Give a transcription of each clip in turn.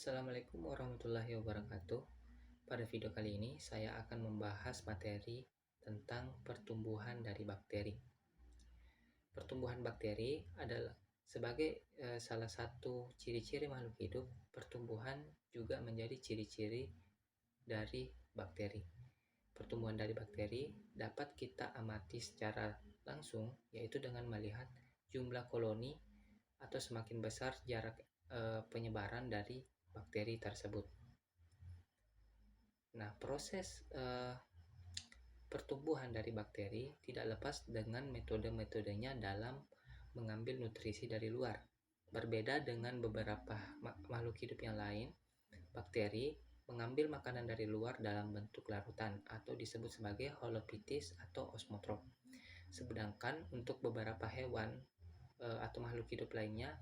Assalamualaikum warahmatullahi wabarakatuh. Pada video kali ini, saya akan membahas materi tentang pertumbuhan dari bakteri. Pertumbuhan bakteri adalah sebagai salah satu ciri-ciri makhluk hidup. Pertumbuhan juga menjadi ciri-ciri dari bakteri. Pertumbuhan dari bakteri dapat kita amati secara langsung, yaitu dengan melihat jumlah koloni atau semakin besar jarak penyebaran dari bakteri tersebut. Nah, proses pertumbuhan dari bakteri tidak lepas dengan metode-metodenya dalam mengambil nutrisi dari luar. Berbeda dengan beberapa makhluk hidup yang lain, bakteri mengambil makanan dari luar dalam bentuk larutan atau disebut sebagai holopitis atau osmotrop. Sedangkan untuk beberapa hewan atau makhluk hidup lainnya,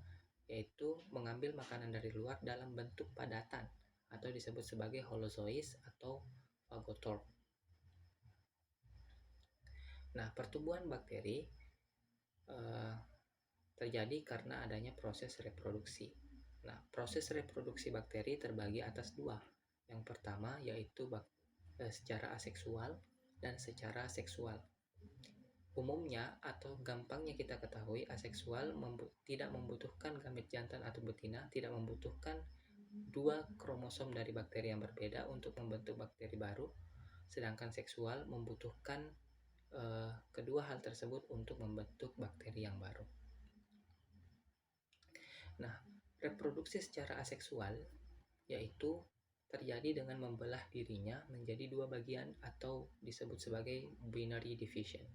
yaitu mengambil makanan dari luar dalam bentuk padatan atau disebut sebagai holozois atau phagotorp. Nah, pertumbuhan bakteri terjadi karena adanya proses reproduksi. Nah, proses reproduksi bakteri terbagi atas dua. Yang pertama yaitu secara aseksual dan secara seksual. Umumnya atau gampangnya kita ketahui, aseksual tidak membutuhkan gamet jantan atau betina, tidak membutuhkan dua kromosom dari bakteri yang berbeda untuk membentuk bakteri baru, sedangkan seksual membutuhkan kedua hal tersebut untuk membentuk bakteri yang baru. Nah, reproduksi secara aseksual yaitu terjadi dengan membelah dirinya menjadi dua bagian atau disebut sebagai binary division,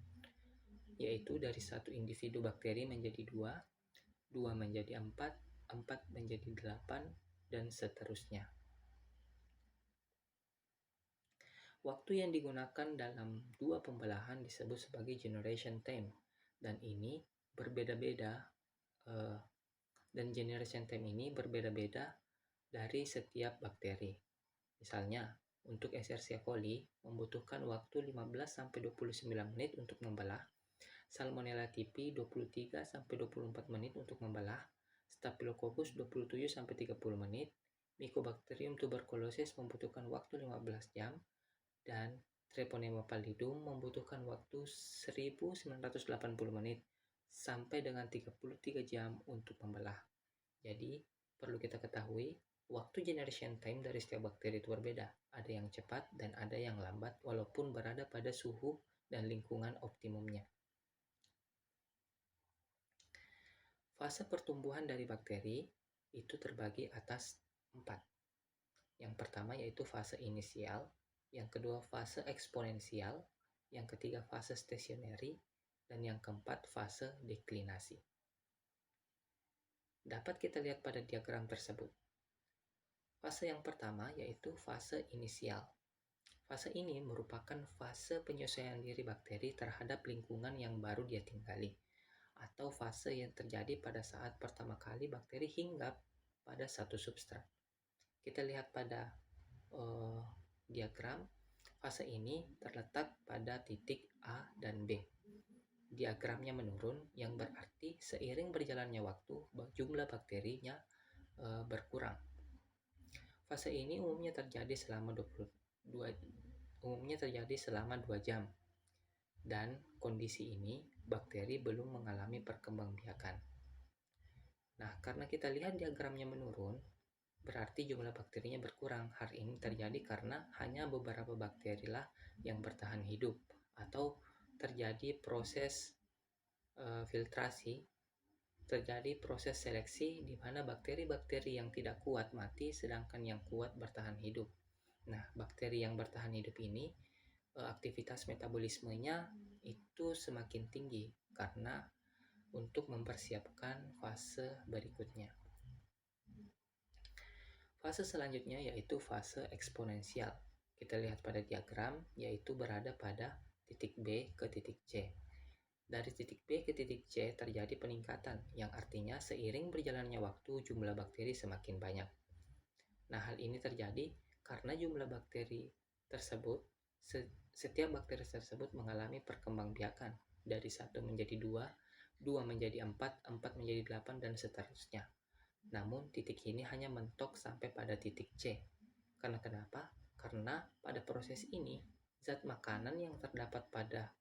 yaitu dari satu individu bakteri menjadi dua, dua menjadi empat, empat menjadi 8, dan seterusnya. Waktu yang digunakan dalam dua pembelahan disebut sebagai generation time, dan ini berbeda-beda dan generation time ini berbeda-beda dari setiap bakteri. Misalnya, untuk Escherichia coli membutuhkan waktu 15-29 menit untuk membelah, Salmonella typhi 23-24 menit untuk membelah, Staphylococcus 27-30 menit, Mycobacterium tuberculosis membutuhkan waktu 15 jam, dan Treponema pallidum membutuhkan waktu 1980 menit sampai dengan 33 jam untuk membelah. Jadi, perlu kita ketahui, waktu generation time dari setiap bakteri itu berbeda. Ada yang cepat dan ada yang lambat walaupun berada pada suhu dan lingkungan optimumnya. Fase pertumbuhan dari bakteri itu terbagi atas 4. Yang pertama yaitu fase inisial, yang kedua fase eksponensial, yang ketiga fase stationary, dan yang keempat fase deklinasi. Dapat kita lihat pada diagram tersebut. Fase yang pertama yaitu fase inisial. Fase ini merupakan fase penyesuaian diri bakteri terhadap lingkungan yang baru dia tinggali, atau fase yang terjadi pada saat pertama kali bakteri hinggap pada satu substrat. Kita lihat pada diagram, fase ini terletak pada titik A dan B. Diagramnya menurun, yang berarti seiring berjalannya waktu, jumlah bakterinya berkurang. Fase ini umumnya terjadi selama 2 jam. Dan kondisi ini bakteri belum mengalami perkembangbiakan. Nah, karena kita lihat diagramnya menurun, berarti jumlah bakterinya berkurang. Hal ini terjadi karena hanya beberapa bakteri lah yang bertahan hidup, atau terjadi proses filtrasi, terjadi proses seleksi di mana bakteri-bakteri yang tidak kuat mati sedangkan yang kuat bertahan hidup. Nah, bakteri yang bertahan hidup ini aktivitas metabolismenya itu semakin tinggi karena untuk mempersiapkan fase berikutnya. Fase selanjutnya yaitu fase eksponensial. Kita lihat pada diagram, yaitu berada pada titik B ke titik C. Dari titik B ke titik C terjadi peningkatan, yang artinya seiring berjalannya waktu jumlah bakteri semakin banyak. Nah, hal ini terjadi karena jumlah bakteri tersebut, setiap bakteri tersebut mengalami perkembangbiakan dari 1 menjadi 2, 2 menjadi 4, 4 menjadi 8, dan seterusnya. Namun titik ini hanya mentok sampai pada titik C. Karena kenapa? Karena pada proses ini, zat makanan yang terdapat pada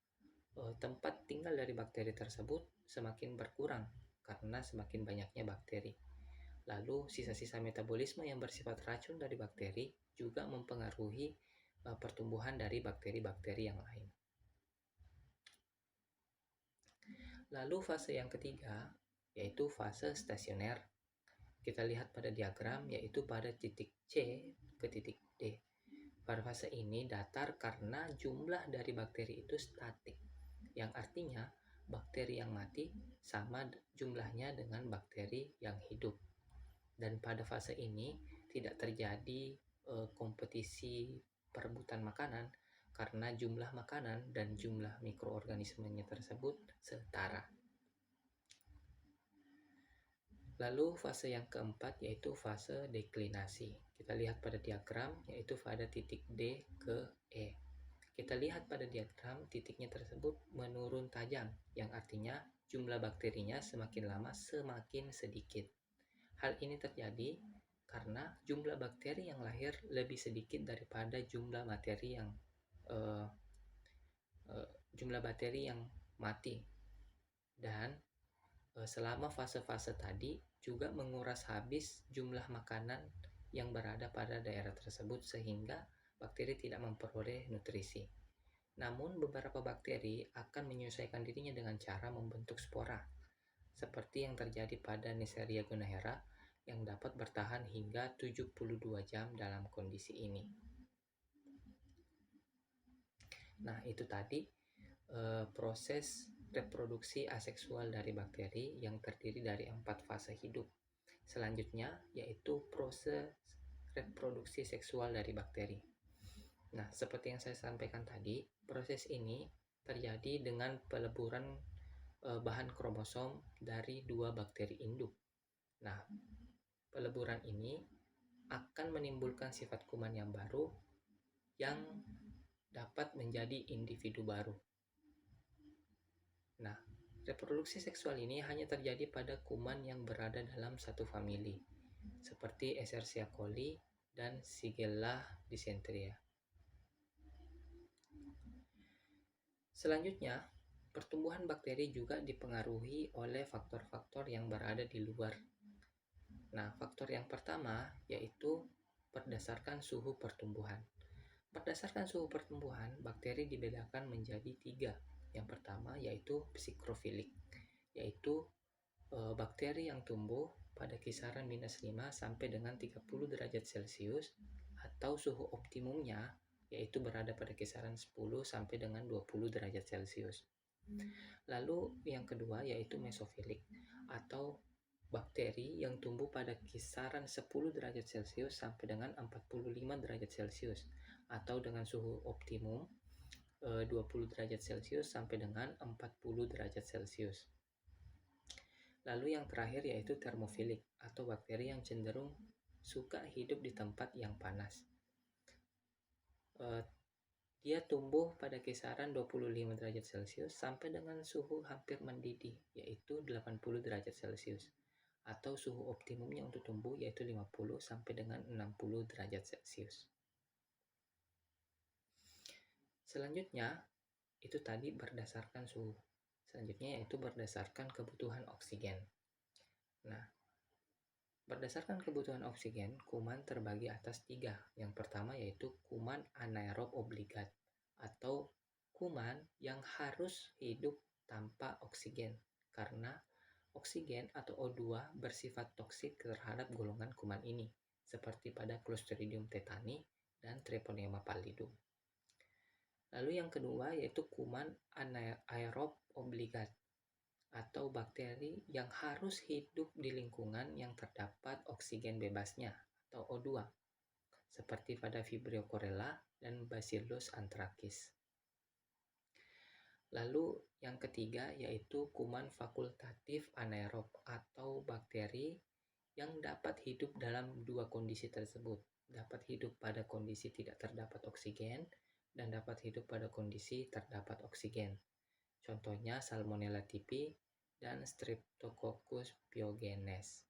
tempat tinggal dari bakteri tersebut semakin berkurang karena semakin banyaknya bakteri. Lalu sisa-sisa metabolisme yang bersifat racun dari bakteri juga mempengaruhi pertumbuhan dari bakteri-bakteri yang lain. Lalu fase yang ketiga yaitu fase stasioner. Kita lihat pada diagram yaitu pada titik C ke titik D. Pada fase ini datar karena jumlah dari bakteri itu statik, yang artinya bakteri yang mati sama jumlahnya dengan bakteri yang hidup. Dan pada fase ini tidak terjadi kompetisi perebutan makanan karena jumlah makanan dan jumlah mikroorganismenya tersebut setara. Lalu fase yang keempat yaitu fase deklinasi. Kita lihat pada diagram yaitu pada titik D ke E. Kita lihat pada diagram titiknya tersebut menurun tajam, yang artinya jumlah bakterinya semakin lama semakin sedikit. Hal ini terjadi karena jumlah bakteri yang lahir lebih sedikit daripada jumlah materi yang jumlah bakteri yang mati. Dan selama fase-fase tadi juga menguras habis jumlah makanan yang berada pada daerah tersebut sehingga bakteri tidak memperoleh nutrisi. Namun beberapa bakteri akan menyesuaikan dirinya dengan cara membentuk spora, seperti yang terjadi pada Neisseria gonorrhea yang dapat bertahan hingga 72 jam dalam kondisi ini. Nah, itu tadi proses reproduksi aseksual dari bakteri yang terdiri dari 4 fase hidup. Selanjutnya yaitu proses reproduksi seksual dari bakteri. Nah, seperti yang saya sampaikan tadi, proses ini terjadi dengan peleburan bahan kromosom dari 2 bakteri induk. Nah, peleburan ini akan menimbulkan sifat kuman yang baru yang dapat menjadi individu baru. Nah, reproduksi seksual ini hanya terjadi pada kuman yang berada dalam satu famili, seperti Escherichia coli dan Shigella dysenteria. Selanjutnya, pertumbuhan bakteri juga dipengaruhi oleh faktor-faktor yang berada di luar. Nah, faktor yang pertama yaitu berdasarkan suhu pertumbuhan. Berdasarkan suhu pertumbuhan, bakteri dibedakan menjadi 3. Yang pertama yaitu psikrofilik, yaitu bakteri yang tumbuh pada kisaran minus 5 sampai dengan 30 derajat Celcius atau suhu optimumnya yaitu berada pada kisaran 10 sampai dengan 20 derajat Celcius. Lalu yang kedua yaitu mesofilik atau bakteri yang tumbuh pada kisaran 10 derajat Celcius sampai dengan 45 derajat Celcius atau dengan suhu optimum 20 derajat Celcius sampai dengan 40 derajat Celcius. Lalu yang terakhir yaitu termofilik atau bakteri yang cenderung suka hidup di tempat yang panas. Dia tumbuh pada kisaran 25 derajat Celcius sampai dengan suhu hampir mendidih yaitu 80 derajat Celcius. Atau suhu optimumnya untuk tumbuh yaitu 50 sampai dengan 60 derajat Celcius. Selanjutnya, itu tadi berdasarkan suhu. Selanjutnya yaitu berdasarkan kebutuhan oksigen. Nah, berdasarkan kebutuhan oksigen, kuman terbagi atas 3. Yang pertama yaitu kuman anaerob obligat atau kuman yang harus hidup tanpa oksigen karena oksigen atau O2 bersifat toksik terhadap golongan kuman ini, seperti pada Clostridium tetani dan Treponema pallidum. Lalu yang kedua yaitu kuman anaerob obligat atau bakteri yang harus hidup di lingkungan yang terdapat oksigen bebasnya atau O2, seperti pada Vibrio chlorella dan Bacillus anthracis. Lalu yang ketiga yaitu kuman fakultatif anaerob atau bakteri yang dapat hidup dalam 2 kondisi tersebut. Dapat hidup pada kondisi tidak terdapat oksigen dan dapat hidup pada kondisi terdapat oksigen. Contohnya Salmonella typhi dan Streptococcus pyogenes.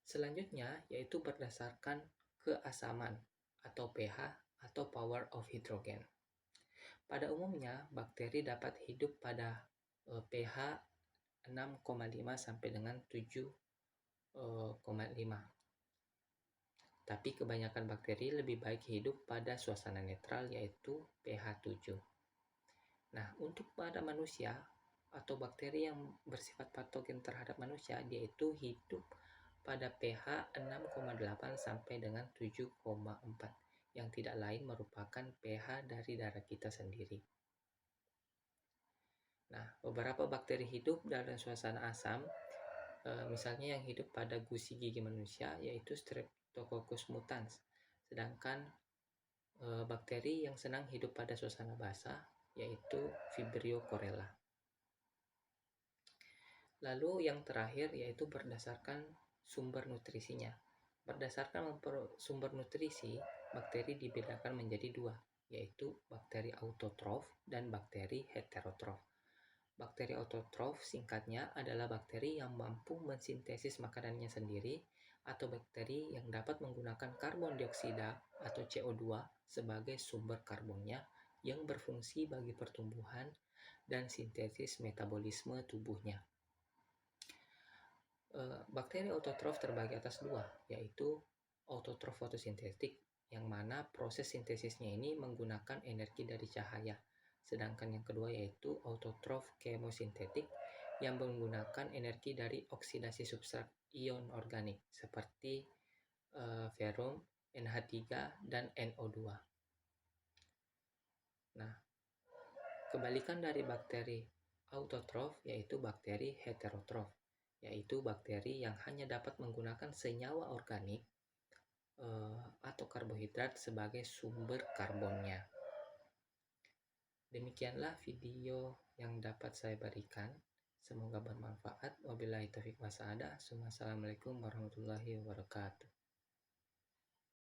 Selanjutnya yaitu berdasarkan keasaman atau pH atau power of hydrogen. Pada umumnya, bakteri dapat hidup pada pH 6,5 sampai dengan 7,5. Tapi kebanyakan bakteri lebih baik hidup pada suasana netral yaitu pH 7. Nah, untuk pada manusia atau bakteri yang bersifat patogen terhadap manusia, yaitu hidup pada pH 6,8 sampai dengan 7,4 yang tidak lain merupakan pH dari darah kita sendiri. Nah, beberapa bakteri hidup dalam suasana asam, misalnya yang hidup pada gusi gigi manusia yaitu Streptococcus mutans. Sedangkan bakteri yang senang hidup pada suasana basah yaitu Vibrio chlorella. Lalu yang terakhir yaitu berdasarkan sumber nutrisinya. Berdasarkan sumber nutrisi, bakteri dibedakan menjadi dua, yaitu bakteri autotrof dan bakteri heterotrof. Bakteri autotrof singkatnya adalah bakteri yang mampu mensintesis makanannya sendiri atau bakteri yang dapat menggunakan karbon dioksida atau CO2 sebagai sumber karbonnya yang berfungsi bagi pertumbuhan dan sintesis metabolisme tubuhnya. Bakteri autotrof terbagi atas dua, yaitu autotrof fotosintetik, yang mana proses sintesisnya ini menggunakan energi dari cahaya. Sedangkan yang kedua yaitu autotrof kemosintetik, yang menggunakan energi dari oksidasi substrat ion organik seperti ferrum, NH3, dan NO2. Nah, kebalikan dari bakteri autotrof yaitu bakteri heterotrof, yaitu bakteri yang hanya dapat menggunakan senyawa organik atau karbohidrat sebagai sumber karbonnya. Demikianlah video yang dapat saya berikan. Semoga bermanfaat. Wabillahi taufiq wal hidayah. Assalamualaikum warahmatullahi wabarakatuh.